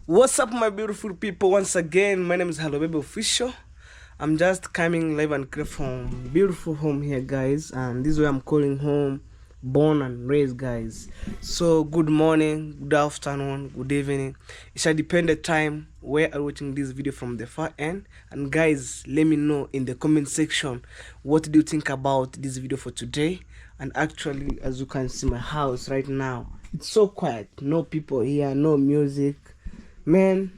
What's up, my beautiful people? Once again, my name is Hello Baby Official. I'm just coming live and clear from beautiful home here, guys, and this is where I'm calling home, born and raised, guys. So good morning, good afternoon, good evening. It shall depend the time where you're watching this video from the far end. And guys, let me know in the comment section what do you think about this video for today. And actually, as you can see, my house right now, it's so quiet, no people here, no music. Man,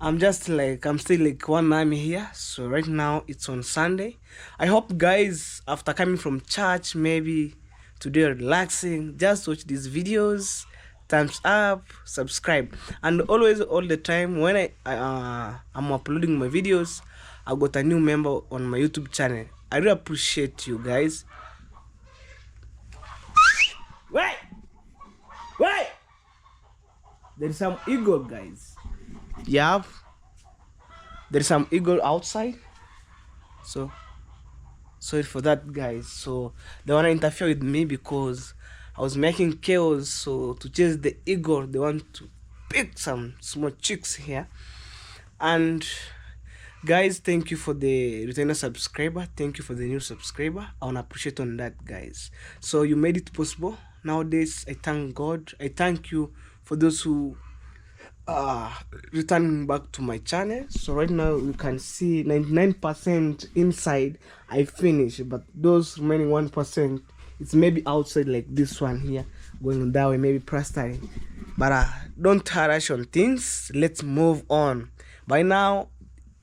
I'm still like one man here. So right now it's on Sunday. I hope guys, after coming from church, maybe today relaxing, just watch these videos, thumbs up, subscribe, and always all the time when I'm uploading my videos, I got a new member on my YouTube channel. I really appreciate you guys. Wait, wait. There's some eagle, guys. Yeah, there's some eagle outside. So sorry for that, guys. So they wanna interfere with me because I was making chaos. So to chase the eagle, they want to pick some small chicks here. And guys, thank you for the returner subscriber. Thank you for the new subscriber. I wanna appreciate on that, guys. So you made it possible. Nowadays, I thank God. I thank you for those who returning back to my channel. So right now you can see 99% inside I finished, but those remaining 1%, it's maybe outside, like this one here, going that way, maybe plastering. But don't rush on things, let's move on. By now,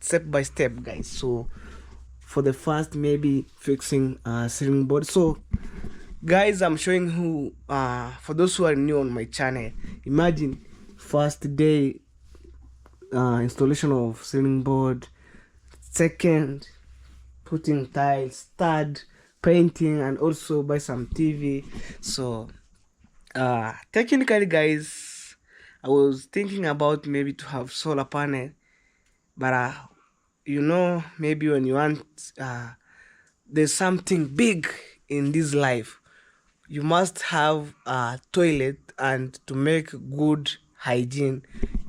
step by step, guys. So for the first, maybe fixing ceiling board. So guys, I'm showing who for those who are new on my channel, imagine first day installation of ceiling board, second putting tiles, third painting, and also buy some TV. So technically, guys, I was thinking about maybe to have solar panel, but you know, maybe when you want there's something big in this life, you must have a toilet and to make good hygiene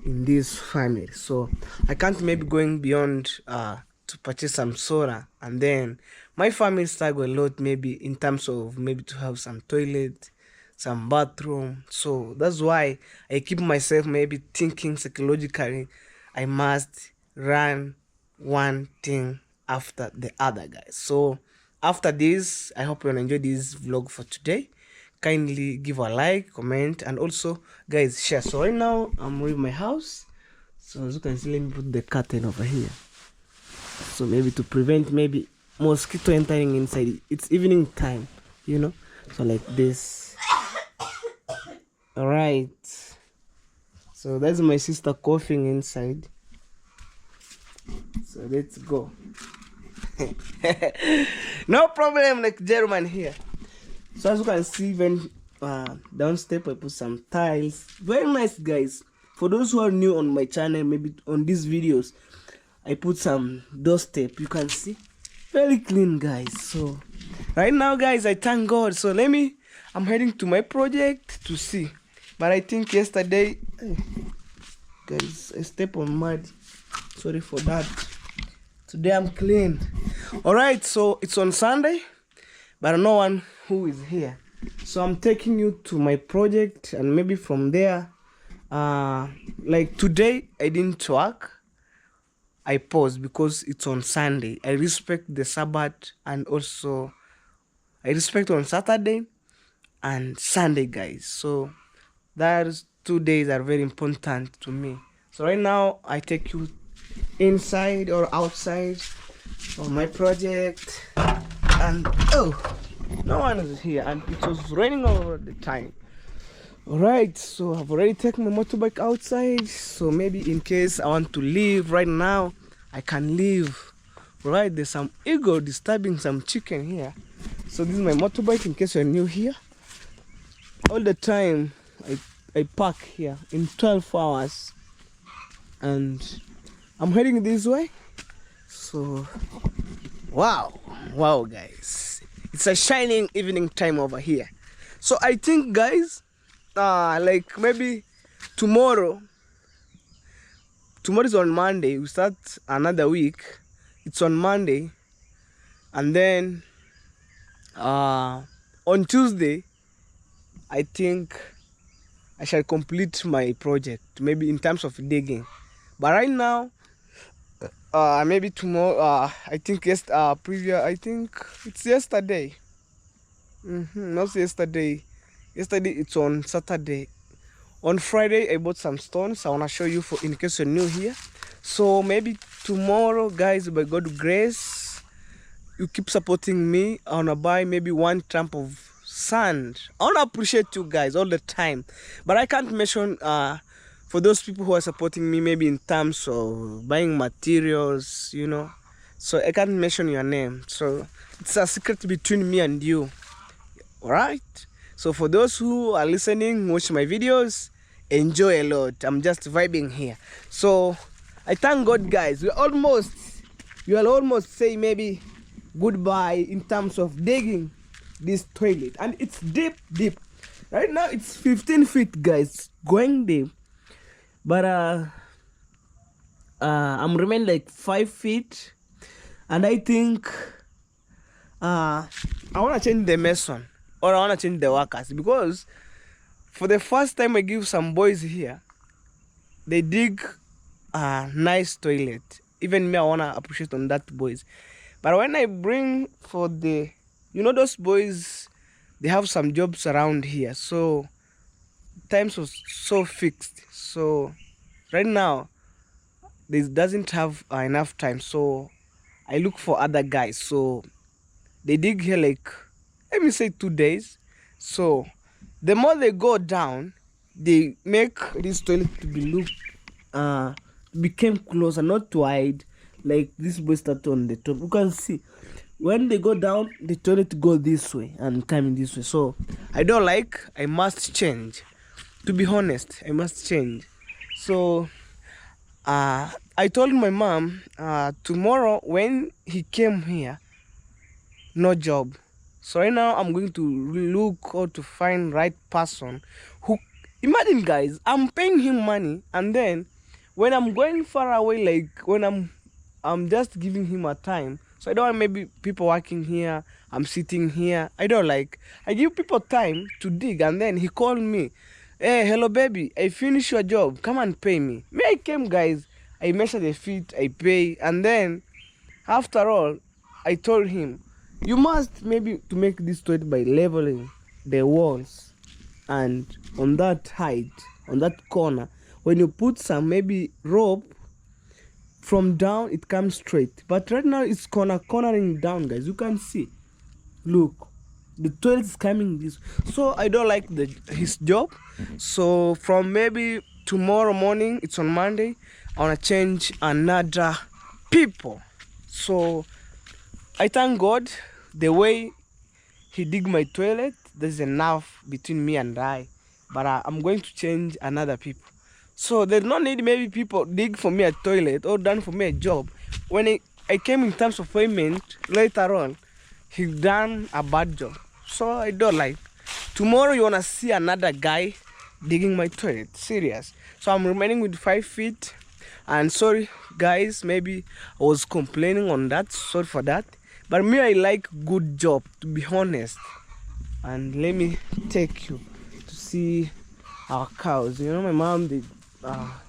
in this family. So I can't maybe going beyond to purchase some soda, and then my family struggle a lot maybe in terms of maybe to have some toilet, some bathroom. So that's why I keep myself maybe thinking psychologically I must run one thing after the other, guys. So after this, I hope you enjoy this vlog for today. Kindly give a like, comment, and also guys share. So right now I'm with my house. So as you can see, let me put the curtain over here, so maybe to prevent maybe mosquito entering inside. It's evening time, you know, so like this. All right, so that's my sister coughing inside. So let's go. No problem, like German here. So as you can see, even downstep I put some tiles. Very nice, guys. For those who are new on my channel, maybe on these videos, I put some doorstep. You can see, very clean, guys. So right now, guys, I thank God. So I'm heading to my project to see. But I think yesterday, guys, I stepped on mud. Sorry for that. Today I'm clean. All right, so it's on Sunday, but no one who is here. So I'm taking you to my project, and maybe from there, like today I didn't work. I paused because it's on Sunday. I respect the Sabbath, and also I respect on Saturday and Sunday, guys. So those 2 days are very important to me. So right now I take you inside or outside of my project, and no one is here, and it was raining all the time. All right, so I've already taken my motorbike outside, so maybe in case I want to leave right now, I can leave. All right, there's some eagle disturbing some chicken here. So this is my motorbike in case you're new here. All the time I park here in 12 hours, and I'm heading this way. So wow, guys, it's a shining evening time over here. So I think, guys, like maybe tomorrow tomorrow is on Monday. We start another week. It's on Monday, and then on Tuesday, I think I shall complete my project. Maybe in terms of digging, but right now, maybe tomorrow. I think previous. I think it's yesterday. Not yesterday. Yesterday it's on Saturday. On Friday I bought some stones. I wanna show you for in case you're new here. So maybe tomorrow, guys, by God's grace, you keep supporting me. I wanna buy maybe 1 tramp of sand. I wanna appreciate you guys all the time, but I can't mention for those people who are supporting me, maybe in terms of buying materials, you know. So I can't mention your name. So it's a secret between me and you. Alright, so for those who are listening, watch my videos, enjoy a lot. I'm just vibing here. So I thank God, guys. You will almost say maybe goodbye in terms of digging this toilet, and it's deep. Right now it's 15 feet, guys, going deep, but I'm remain like 5 feet, and I think I want to change the mason, or I want to change the workers, because for the first time I give some boys here, they dig a nice toilet. Even me, I want to appreciate on that boys. But when I bring for the, you know, those boys, they have some jobs around here, so times was so fixed. So right now this doesn't have enough time, so I look for other guys. So they dig here like, let me say 2 days. So the more they go down, they make this toilet to be became closer, not wide like this boy started on the top. You can see when they go down, the toilet go this way and coming this way. So I don't like, I must change. To be honest, I must change. So I told my mom tomorrow when he came here, no job. So right now I'm going to look or to find right person who, imagine guys, I'm paying him money, and then when I'm going far away, like when I'm just giving him a time. So I don't want maybe people working here, I'm sitting here. I don't like, I give people time to dig, and then he called me, hey, hello baby, I finished your job, come and pay me. Me, I came, guys, I measure the feet, I pay, and then after all, I told him, you must maybe to make this toilet by leveling the walls, and on that height, on that corner, when you put some maybe rope from down, it comes straight. But right now it's cornering down, guys. You can see, look, the toilet is coming this. So I don't like his job. So from maybe tomorrow morning, it's on Monday, I want to change another people. So I thank God the way he dig my toilet, there's enough between me and I. But I'm going to change another people. So there's no need maybe people dig for me a toilet or done for me a job. When I came in terms of payment later on, he done a bad job. So I don't like. Tomorrow you wanna see another guy digging my toilet. Serious. So I'm remaining with 5 feet. And sorry guys, maybe I was complaining on that. Sorry for that. But me, I like good job, to be honest. And let me take you to see our cows. You know, my mom, they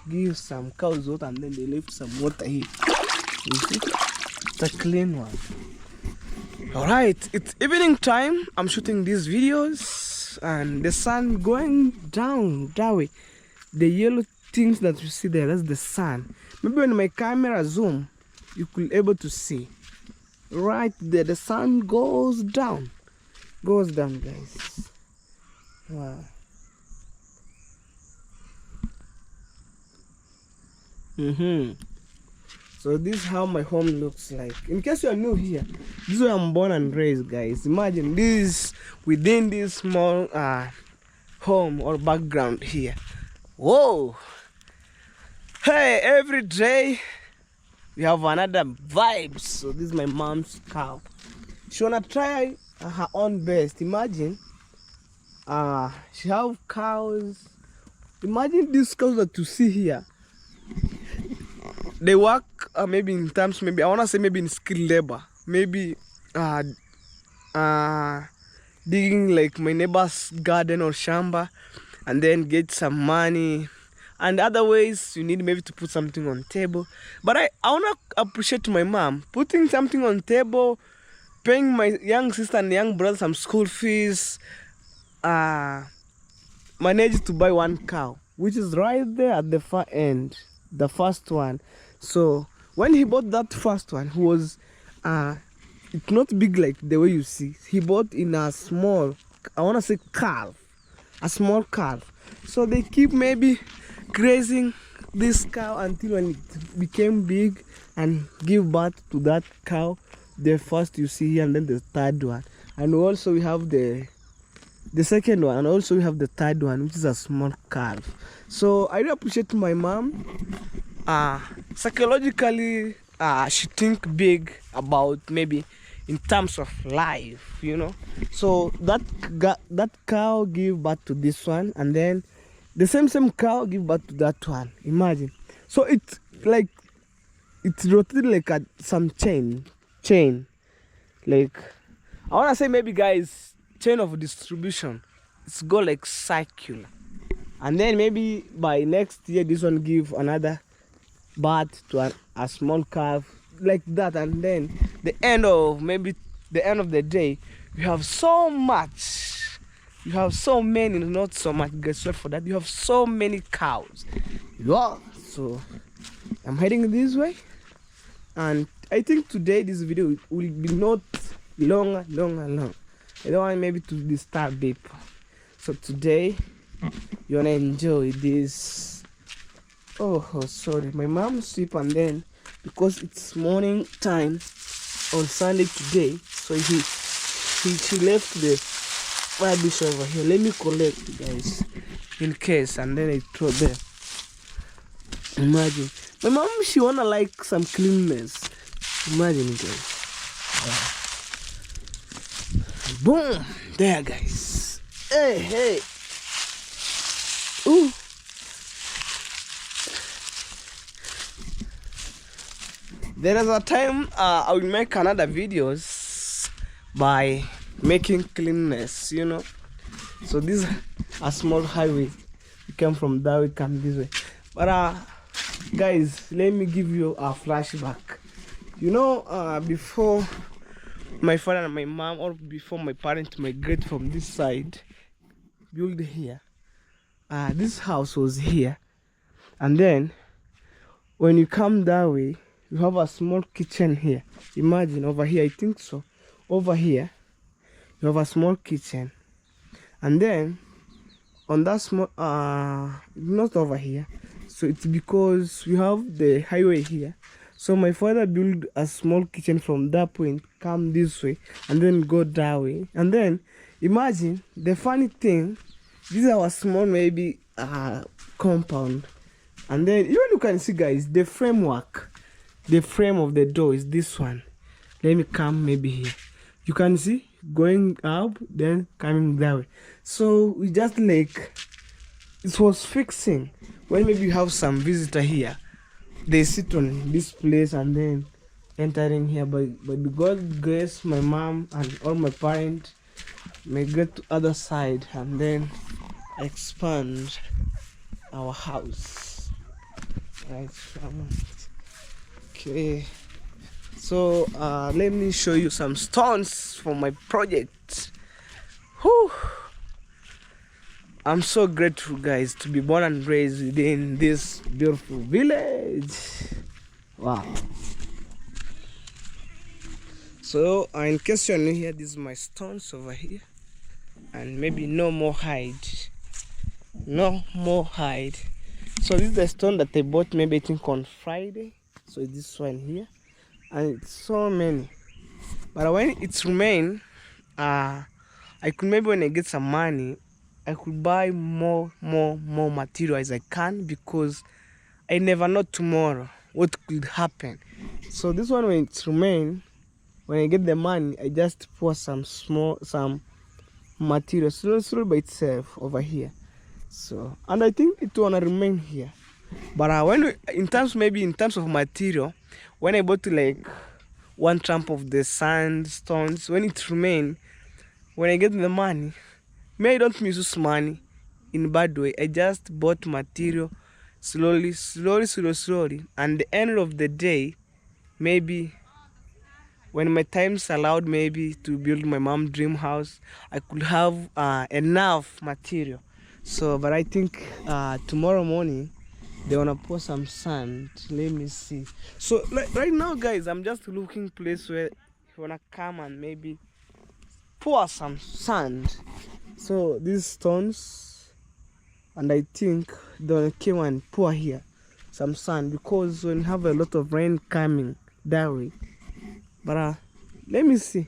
give some cows water, and then they left some water here. You see? It's a clean one. Alright, it's evening time. I'm shooting these videos, and the sun going down that way. The yellow things that you see there, that's the sun. Maybe when my camera zoom, you could able to see. Right there, the sun goes down. Goes down, guys. Wow. So this is how my home looks like. In case you are new here, this is where I'm born and raised, guys. Imagine this within this small home or background here. Whoa! Hey, every day we have another vibes. So this is my mom's cow. She wanna try her own best. Imagine, she have cows. Imagine these cows that you see here. they work maybe in terms, maybe I want to say maybe in skilled labor, maybe uh uh digging like my neighbor's garden or shamba, and then get some money. And other ways you need maybe to put something on table. But I want to appreciate my mom putting something on table, paying my young sister and young brother some school fees, managed to buy one cow, which is right there at the far end, the first one. So when he bought that first one, he was it's not big like the way you see. He bought in a small, I want to say calf, a small calf. So they keep maybe grazing this cow until when it became big and give birth to that cow, the first you see here, and then the third one. And also we have the second one, and also we have the third one, which is a small calf. So I really appreciate my mom. Psychologically, she think big about maybe in terms of life, you know. So that cow give birth to this one, and then the same cow give birth to that one. Imagine. So it's like it's rotated like some chain. Like I wanna say maybe guys, chain of distribution. It's go like circular, and then maybe by next year this one give another birth to a small calf like that, and then the end of the day, you have so much, you have so many, not so much, guess what, for that you have so many cows. Yeah, so I'm heading this way, and I think today this video will be not long. I don't want maybe to disturb people, so today you wanna enjoy this. Oh, sorry, my mom sleep, and then because it's morning time on Sunday today, so she left the rubbish over here. Let me collect, guys, in case, and then I throw there. Imagine my mom, she wanna like some cleanness. Imagine, guys. Boom, there, guys. Hey. Ooh. There is a time I will make another videos by making cleanness, you know. So this is a small highway. We came from that, we come this way. But guys, let me give you a flashback. You know, before my father and my mom, or before my parents migrate from this side, build here. This house was here, and then when you come that way, you have a small kitchen here. Imagine over here, I think so. Over here, you have a small kitchen, and then on that small, not over here. So it's because we have the highway here. So my father built a small kitchen from that point, come this way, and then go that way. And then imagine the funny thing. This is our small maybe compound, and then even you can see, guys, the framework. The frame of the door is this one. Let me come maybe here. You can see going up, then coming that way. So we just like, it was fixing. When maybe you have some visitor here, they sit on this place and then entering here. But God grace, my mom and all my parents may get to other side and then expand our house. Right. Okay, so let me show you some stones for my project. Whew. I'm so grateful, guys, to be born and raised within this beautiful village. Wow. So in case you're new here, this is my stones over here, and maybe no more hide. So this is the stone that I bought maybe I think on Friday. So this one here, and it's so many. But when it's remain, I could maybe when I get some money, I could buy more material as I can, because I never know tomorrow what could happen. So this one, when it's remain, when I get the money, I just pour some material slowly by itself over here. So, and I think it wanna remain here. But in terms of material, when I bought like one tramp of the sandstones, when it remain, when I get the money, may I don't misuse money in bad way. I just bought material slowly, and the end of the day, maybe when my time's allowed, maybe to build my mom dream house, I could have enough material. So, but I think tomorrow morning they wanna pour some sand. Let me see. So like right now, guys, I'm just looking place where you wanna come and maybe pour some sand. So these stones, and I think they wanna come and pour here some sand, because when you have a lot of rain coming that way. But let me see.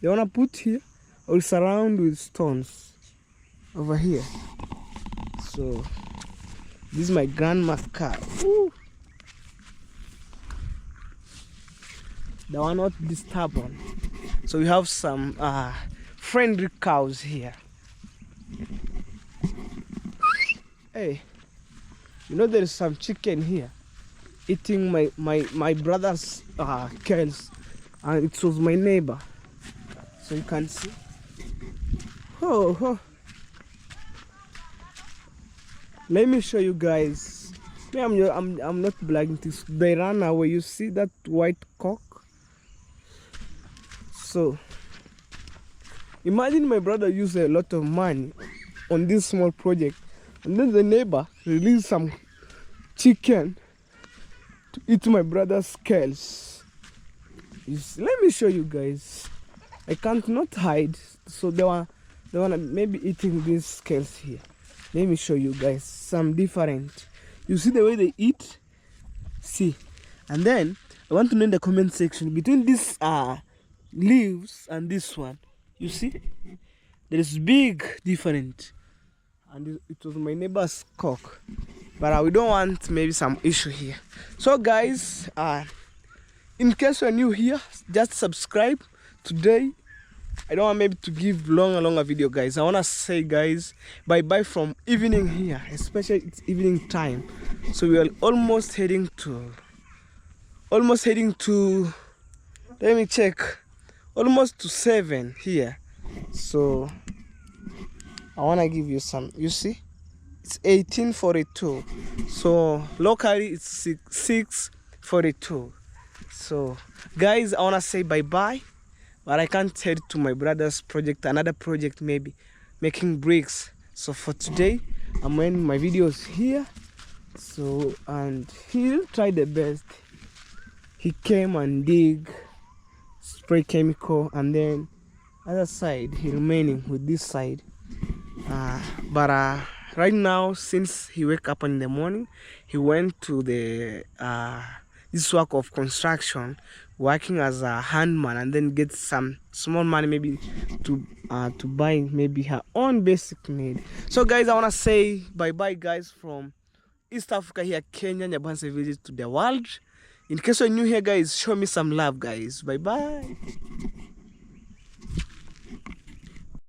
They wanna put here or surround with stones over here. So this is my grandma's car. Ooh. They are not disturbing. So we have some friendly cows here. Hey, you know there is some chicken here eating my brother's kales, and it was my neighbor. So you can see. Oh. Let me show you guys. I'm not blagging this. They ran away. You see that white cock? So imagine my brother used a lot of money on this small project, and then the neighbor released some chicken to eat my brother's scales. Let me show you guys. I can't not hide. So they wanna maybe eating these scales here. Let me show you guys some different. You see the way they eat? See. And then I want to know in the comment section between these leaves and this one. You see? There is big difference. And it was my neighbor's cock. But we don't want maybe some issue here. So guys, in case you're new here, just subscribe today. I don't want maybe to give longer video, guys. I want to say, guys, bye from evening here, especially it's evening time. So we are almost heading to let me check, almost to 7 here. So I want to give you some. You see, it's 18:42. So locally it's 6:42. So guys, I want to say bye, but I can't head to my brother's project, another project, maybe making bricks. So for today, I'm ending my videos here. So, and he'll try the best. He came and dig, spray chemical, and then other side he remaining with this side. But right now, since he wake up in the morning, he went to the this work of construction, working as a handman, and then get some small money maybe to buy maybe her own basic need. So guys, I want to say bye guys from East Africa here, Kenya, Nyabanse visit to the world. In case you're new here, guys, show me some love, guys. Bye